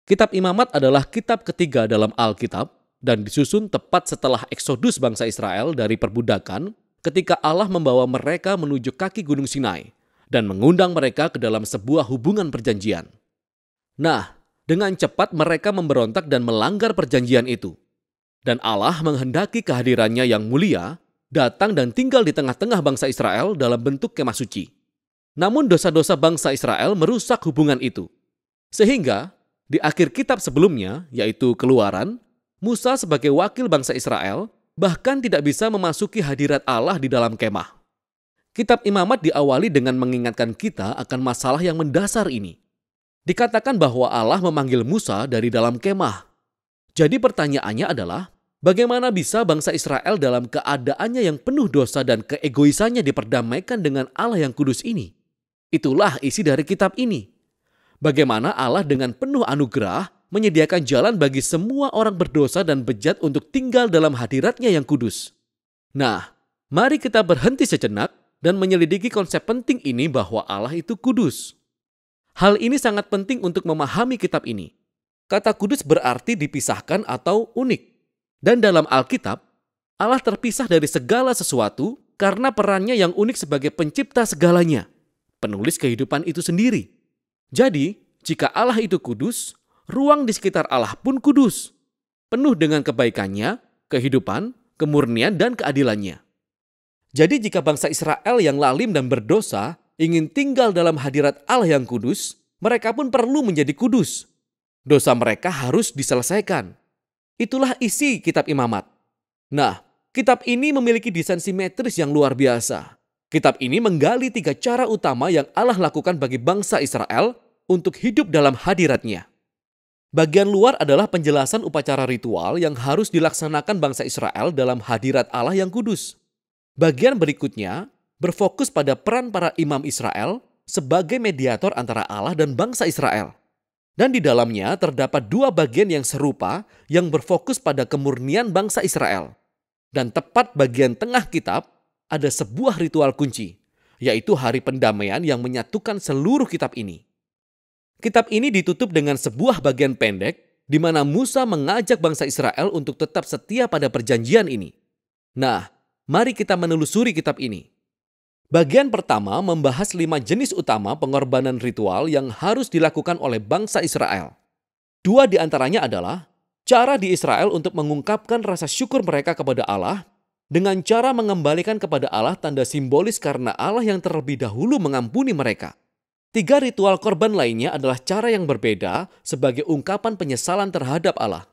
Kitab Imamat adalah kitab ketiga dalam Alkitab dan disusun tepat setelah eksodus bangsa Israel dari perbudakan ketika Allah membawa mereka menuju kaki Gunung Sinai dan mengundang mereka ke dalam sebuah hubungan perjanjian. Nah, dengan cepat mereka memberontak dan melanggar perjanjian itu. Dan Allah menghendaki kehadirannya yang mulia datang dan tinggal di tengah-tengah bangsa Israel dalam bentuk kemah suci. Namun dosa-dosa bangsa Israel merusak hubungan itu. Sehingga di akhir kitab sebelumnya, yaitu Keluaran, Musa sebagai wakil bangsa Israel bahkan tidak bisa memasuki hadirat Allah di dalam kemah. Kitab Imamat diawali dengan mengingatkan kita akan masalah yang mendasar ini. Dikatakan bahwa Allah memanggil Musa dari dalam kemah. Jadi pertanyaannya adalah, bagaimana bisa bangsa Israel dalam keadaannya yang penuh dosa dan keegoisannya diperdamaikan dengan Allah yang kudus ini? Itulah isi dari kitab ini. Bagaimana Allah dengan penuh anugerah menyediakan jalan bagi semua orang berdosa dan bejat untuk tinggal dalam hadiratnya yang kudus. Nah, mari kita berhenti sejenak dan menyelidiki konsep penting ini bahwa Allah itu kudus. Hal ini sangat penting untuk memahami kitab ini. Kata kudus berarti dipisahkan atau unik. Dan dalam Alkitab, Allah terpisah dari segala sesuatu karena perannya yang unik sebagai pencipta segalanya, penulis kehidupan itu sendiri. Jadi, jika Allah itu kudus, ruang di sekitar Allah pun kudus, penuh dengan kebaikannya, kehidupan, kemurnian, dan keadilannya. Jadi jika bangsa Israel yang lalim dan berdosa ingin tinggal dalam hadirat Allah yang kudus, mereka pun perlu menjadi kudus. Dosa mereka harus diselesaikan. Itulah isi kitab Imamat. Nah, kitab ini memiliki desain simetris yang luar biasa. Kitab ini menggali 3 cara utama yang Allah lakukan bagi bangsa Israel untuk hidup dalam hadiratnya. Bagian luar adalah penjelasan upacara ritual yang harus dilaksanakan bangsa Israel dalam hadirat Allah yang kudus. Bagian berikutnya berfokus pada peran para imam Israel sebagai mediator antara Allah dan bangsa Israel. Dan di dalamnya terdapat 2 bagian yang serupa yang berfokus pada kemurnian bangsa Israel. Dan tepat bagian tengah kitab ada sebuah ritual kunci, yaitu hari pendamaian yang menyatukan seluruh kitab ini. Kitab ini ditutup dengan sebuah bagian pendek di mana Musa mengajak bangsa Israel untuk tetap setia pada perjanjian ini. Nah, mari kita menelusuri kitab ini. Bagian pertama membahas 5 jenis utama pengorbanan ritual yang harus dilakukan oleh bangsa Israel. 2 di antaranya adalah cara di Israel untuk mengungkapkan rasa syukur mereka kepada Allah dengan cara mengembalikan kepada Allah tanda simbolis karena Allah yang terlebih dahulu mengampuni mereka. 3 ritual korban lainnya adalah cara yang berbeda sebagai ungkapan penyesalan terhadap Allah.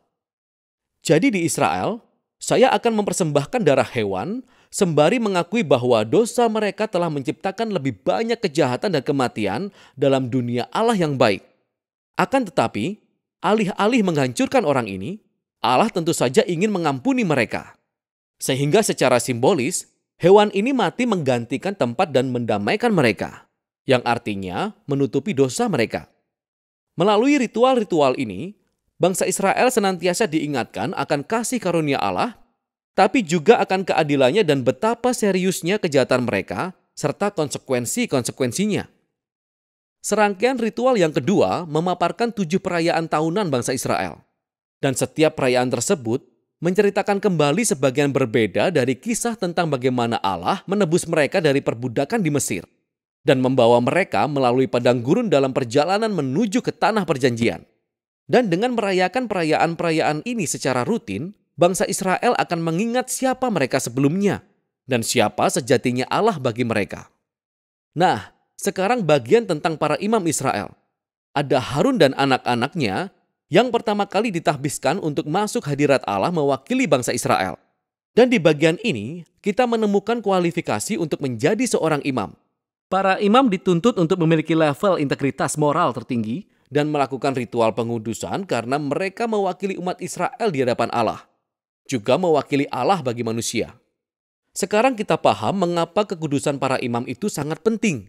Jadi di Israel, saya akan mempersembahkan darah hewan sembari mengakui bahwa dosa mereka telah menciptakan lebih banyak kejahatan dan kematian dalam dunia Allah yang baik. Akan tetapi, alih-alih menghancurkan orang ini, Allah tentu saja ingin mengampuni mereka. Sehingga secara simbolis, hewan ini mati menggantikan tempat dan mendamaikan mereka, yang artinya menutupi dosa mereka. Melalui ritual-ritual ini, bangsa Israel senantiasa diingatkan akan kasih karunia Allah, tapi juga akan keadilannya dan betapa seriusnya kejahatan mereka, serta konsekuensi-konsekuensinya. Serangkaian ritual yang kedua memaparkan 7 perayaan tahunan bangsa Israel. Dan setiap perayaan tersebut menceritakan kembali sebagian berbeda dari kisah tentang bagaimana Allah menebus mereka dari perbudakan di Mesir dan membawa mereka melalui padang gurun dalam perjalanan menuju ke tanah perjanjian. Dan dengan merayakan perayaan-perayaan ini secara rutin, bangsa Israel akan mengingat siapa mereka sebelumnya dan siapa sejatinya Allah bagi mereka. Nah, sekarang bagian tentang para imam Israel. Ada Harun dan anak-anaknya yang pertama kali ditahbiskan untuk masuk hadirat Allah mewakili bangsa Israel. Dan di bagian ini, kita menemukan kualifikasi untuk menjadi seorang imam. Para imam dituntut untuk memiliki level integritas moral tertinggi dan melakukan ritual pengudusan karena mereka mewakili umat Israel di hadapan Allah. Juga mewakili Allah bagi manusia. Sekarang kita paham mengapa kekudusan para imam itu sangat penting.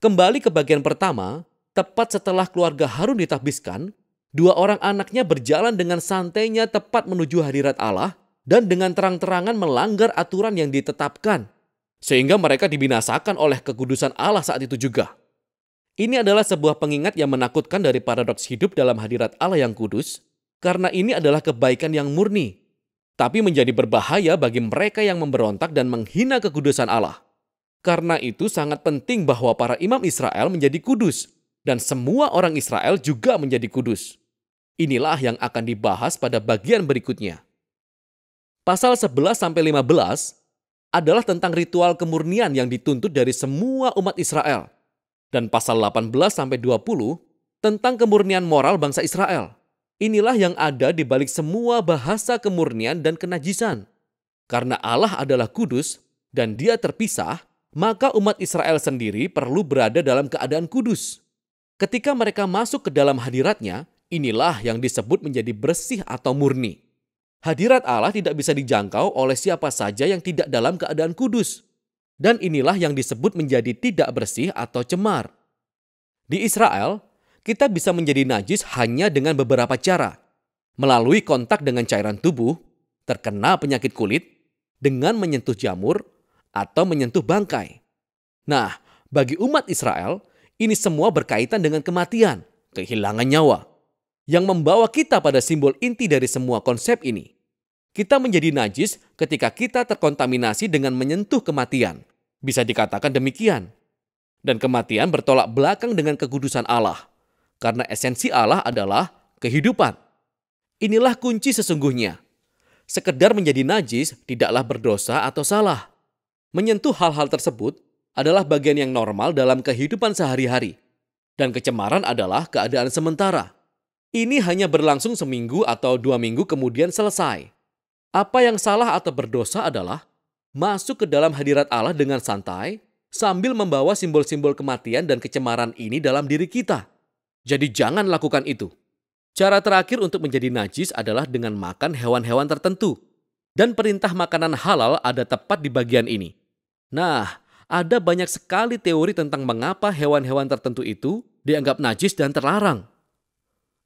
Kembali ke bagian pertama, tepat setelah keluarga Harun ditahbiskan, 2 orang anaknya berjalan dengan santainya tepat menuju hadirat Allah dan dengan terang-terangan melanggar aturan yang ditetapkan, sehingga mereka dibinasakan oleh kekudusan Allah saat itu juga. Ini adalah sebuah pengingat yang menakutkan dari paradoks hidup dalam hadirat Allah yang kudus, karena ini adalah kebaikan yang murni, tapi menjadi berbahaya bagi mereka yang memberontak dan menghina kekudusan Allah. Karena itu sangat penting bahwa para imam Israel menjadi kudus, dan semua orang Israel juga menjadi kudus. Inilah yang akan dibahas pada bagian berikutnya. Pasal 11-15 adalah tentang ritual kemurnian yang dituntut dari semua umat Israel. Dan pasal 18-20 tentang kemurnian moral bangsa Israel. Inilah yang ada di balik semua bahasa kemurnian dan kenajisan. Karena Allah adalah kudus dan Dia terpisah, maka umat Israel sendiri perlu berada dalam keadaan kudus. Ketika mereka masuk ke dalam hadirat-Nya, inilah yang disebut menjadi bersih atau murni. Hadirat Allah tidak bisa dijangkau oleh siapa saja yang tidak dalam keadaan kudus. Dan inilah yang disebut menjadi tidak bersih atau cemar. Di Israel, kita bisa menjadi najis hanya dengan beberapa cara. Melalui kontak dengan cairan tubuh, terkena penyakit kulit, dengan menyentuh jamur, atau menyentuh bangkai. Nah, bagi umat Israel, ini semua berkaitan dengan kematian, kehilangan nyawa, yang membawa kita pada simbol inti dari semua konsep ini. Kita menjadi najis ketika kita terkontaminasi dengan menyentuh kematian. Bisa dikatakan demikian. Dan kematian bertolak belakang dengan kekudusan Allah. Karena esensi Allah adalah kehidupan. Inilah kunci sesungguhnya. Sekedar menjadi najis tidaklah berdosa atau salah. Menyentuh hal-hal tersebut adalah bagian yang normal dalam kehidupan sehari-hari. Dan kecemaran adalah keadaan sementara. Ini hanya berlangsung seminggu atau 2 minggu kemudian selesai. Apa yang salah atau berdosa adalah masuk ke dalam hadirat Allah dengan santai sambil membawa simbol-simbol kematian dan kecemaran ini dalam diri kita. Jadi jangan lakukan itu. Cara terakhir untuk menjadi najis adalah dengan makan hewan-hewan tertentu. Dan perintah makanan halal ada tepat di bagian ini. Nah, ada banyak sekali teori tentang mengapa hewan-hewan tertentu itu dianggap najis dan terlarang.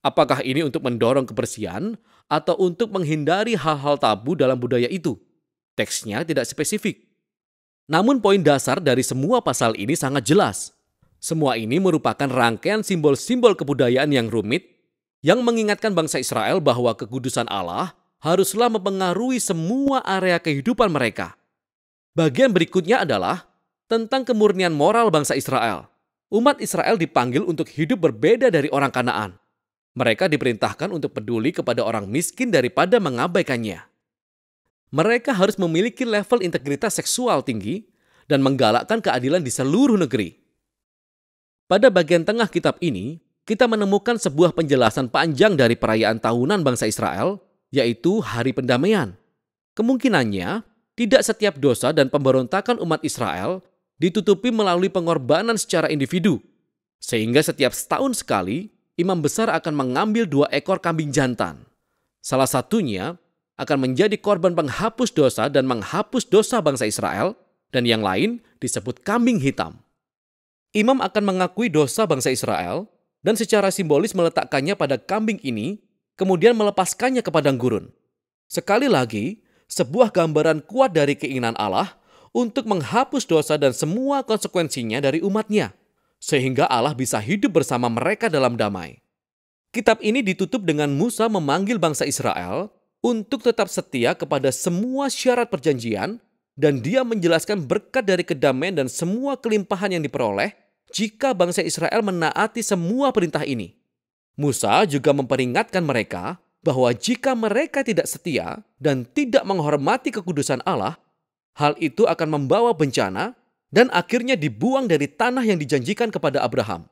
Apakah ini untuk mendorong kebersihan atau untuk menghindari hal-hal tabu dalam budaya itu? Teksnya tidak spesifik. Namun poin dasar dari semua pasal ini sangat jelas. Semua ini merupakan rangkaian simbol-simbol kebudayaan yang rumit yang mengingatkan bangsa Israel bahwa kekudusan Allah haruslah mempengaruhi semua area kehidupan mereka. Bagian berikutnya adalah tentang kemurnian moral bangsa Israel. Umat Israel dipanggil untuk hidup berbeda dari orang Kanaan. Mereka diperintahkan untuk peduli kepada orang miskin daripada mengabaikannya. Mereka harus memiliki level integritas seksual tinggi dan menggalakkan keadilan di seluruh negeri. Pada bagian tengah kitab ini, kita menemukan sebuah penjelasan panjang dari perayaan tahunan bangsa Israel, yaitu Hari Pendamaian. Kemungkinannya, tidak setiap dosa dan pemberontakan umat Israel ditutupi melalui pengorbanan secara individu. Sehingga setiap setahun sekali, imam besar akan mengambil 2 ekor kambing jantan. Salah satunya akan menjadi korban penghapus dosa dan menghapus dosa bangsa Israel, dan yang lain disebut kambing hitam. Imam akan mengakui dosa bangsa Israel dan secara simbolis meletakkannya pada kambing ini, kemudian melepaskannya ke padang gurun. Sekali lagi, sebuah gambaran kuat dari keinginan Allah untuk menghapus dosa dan semua konsekuensinya dari umatnya, sehingga Allah bisa hidup bersama mereka dalam damai. Kitab ini ditutup dengan Musa memanggil bangsa Israel untuk tetap setia kepada semua syarat perjanjian, dan dia menjelaskan berkat dari kedamaian dan semua kelimpahan yang diperoleh jika bangsa Israel menaati semua perintah ini. Musa juga memperingatkan mereka bahwa jika mereka tidak setia dan tidak menghormati kekudusan Allah, hal itu akan membawa bencana dan akhirnya dibuang dari tanah yang dijanjikan kepada Abraham.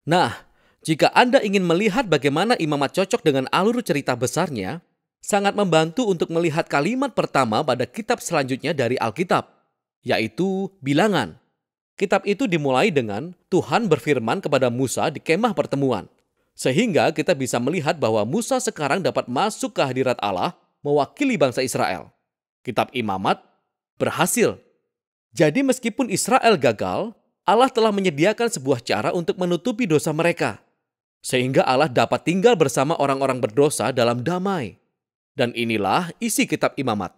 Nah, jika Anda ingin melihat bagaimana imamat cocok dengan alur cerita besarnya, sangat membantu untuk melihat kalimat pertama pada kitab selanjutnya dari Alkitab, yaitu Bilangan. Kitab itu dimulai dengan Tuhan berfirman kepada Musa di kemah pertemuan, sehingga kita bisa melihat bahwa Musa sekarang dapat masuk ke hadirat Allah mewakili bangsa Israel. Kitab Imamat berhasil. Jadi meskipun Israel gagal, Allah telah menyediakan sebuah cara untuk menutupi dosa mereka, sehingga Allah dapat tinggal bersama orang-orang berdosa dalam damai. Dan inilah isi kitab Imamat.